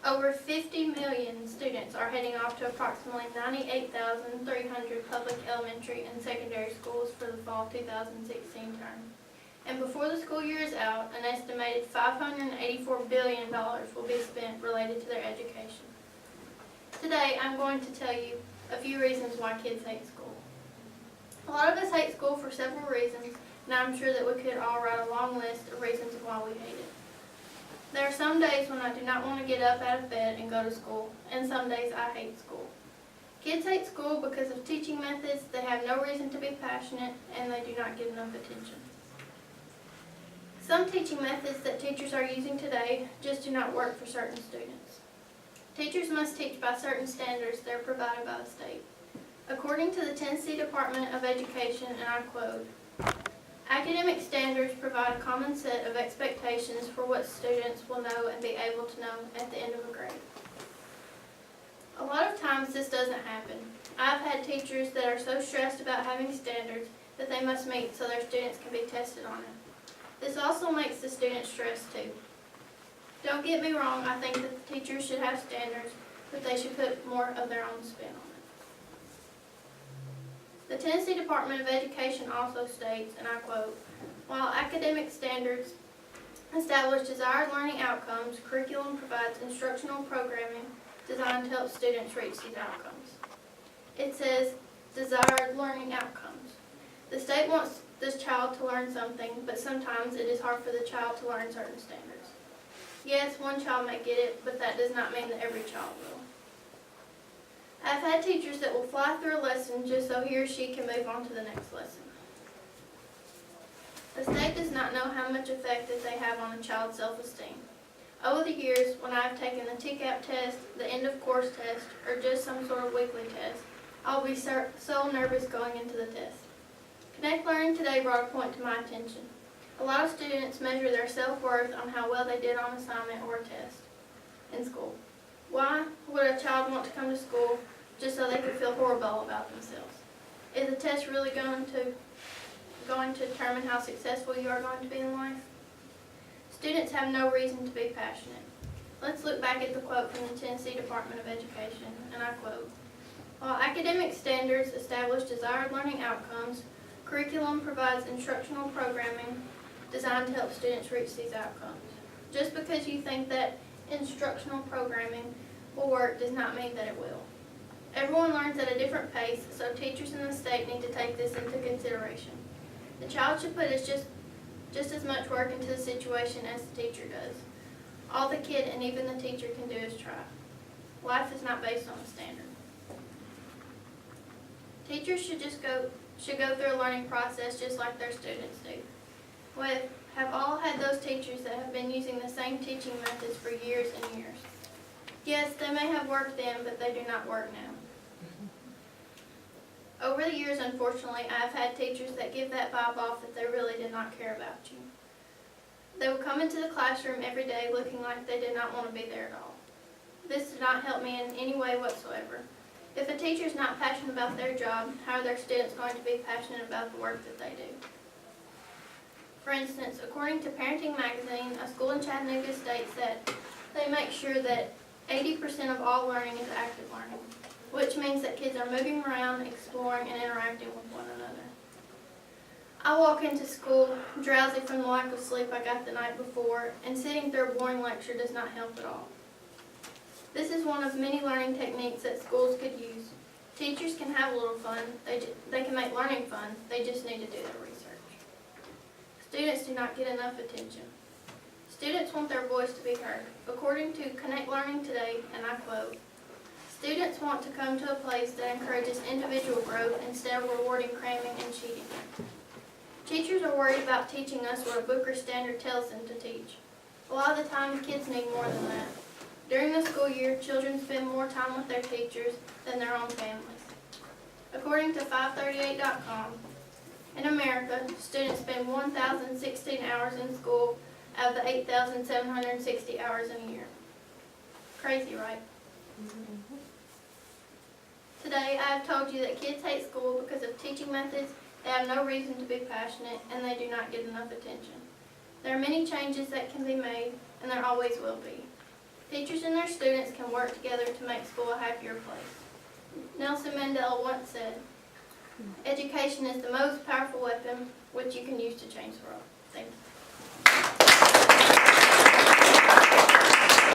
Over 50 million students are heading off to approximately 98,300 public elementary and secondary schools for the fall 2016 term. And before the school year is out, an estimated $584 billion will be spent related to their education. Today, I'm going to tell you a few reasons why kids hate school. A lot of us hate school for several reasons, and I'm sure that we could all write a long list of reasons why we hate it. There are some days when I do not want to get up out of bed and go to school, and some days I hate school. Kids hate school because of teaching methods, they have no reason to be passionate, and they do not get enough attention. Some teaching methods that teachers are using today just do not work for certain students. Teachers must teach by certain standards that are provided by the state. According to the Tennessee Department of Education, and I quote, "Academic standards provide a common set of expectations for what students will know and be able to know at the end of a grade." A lot of times this doesn't happen. I've had teachers that are so stressed about having standards that they must meet so their students can be tested on it. This also makes the students stressed too. Don't get me wrong, I think that the teachers should have standards, but they should put more of their own spin on it. The Tennessee Department of Education also states, and I quote, "While academic standards establish desired learning outcomes, curriculum provides instructional programming designed to help students reach these outcomes." It says desired learning outcomes. The state wants this child to learn something, but sometimes it is hard for the child to learn certain standards. Yes, one child may get it, but that does not mean that every child will. I've had teachers that will fly through a lesson just so he or she can move on to the next lesson. The state does not know how much effect that they have on a child's self-esteem. Over the years, when I have taken the TCAP test, the end of course test, or just some sort of weekly test, I'll be so nervous going into the test. Connect Learning today brought a point to my attention. A lot of students measure their self-worth on how well they did on an assignment or a test in school. Why would a child want to come to school just so they could feel horrible about themselves? Is the test really going to determine how successful you are going to be in life? Students have no reason to be passionate. Let's look back at the quote from the Tennessee Department of Education, and I quote, "While academic standards establish desired learning outcomes, curriculum provides instructional programming designed to help students reach these outcomes." Just because you think that instructional programming will work does not mean that it will. Everyone learns at a different pace, so teachers in the state need to take this into consideration. The child should put just as much work into the situation as the teacher does. All the kid and even the teacher can do is try. Life is not based on a standard. Teachers should go through a learning process just like their students do. We have all had those teachers that have been using the same teaching methods for years and years. Yes, they may have worked then, but they do not work now. Over the years, unfortunately, I have had teachers that give that vibe off that they really did not care about you. They would come into the classroom every day looking like they did not want to be there at all. This did not help me in any way whatsoever. If a teacher is not passionate about their job, how are their students going to be passionate about the work that they do? For instance, according to Parenting Magazine, a school in Chattanooga states that they make sure that 80% of all learning is active learning, which means that kids are moving around, exploring, and interacting with one another. I walk into school drowsy from the lack of sleep I got the night before, and sitting through a boring lecture does not help at all. This is one of many learning techniques that schools could use. Teachers can have a little fun. They can make learning fun. They just need to do their research. Students do not get enough attention. Students want their voice to be heard. According to Connect Learning today, and I quote, "Students want to come to a place that encourages individual growth instead of rewarding cramming and cheating. Teachers are worried about teaching us what a book or standard tells them to teach. A lot of the time, kids need more than that. During the school year, children spend more time with their teachers than their own families. According to 538.com, in America, students spend 1,016 hours in school out of the 8,760 hours in a year. Crazy, right? Today, I have told you that kids hate school because of teaching methods, they have no reason to be passionate, and they do not get enough attention. There are many changes that can be made, and there always will be. Teachers and their students can work together to make school a happier place. Nelson Mandela once said, "Education is the most powerful weapon which you can use to change the world." Thank you.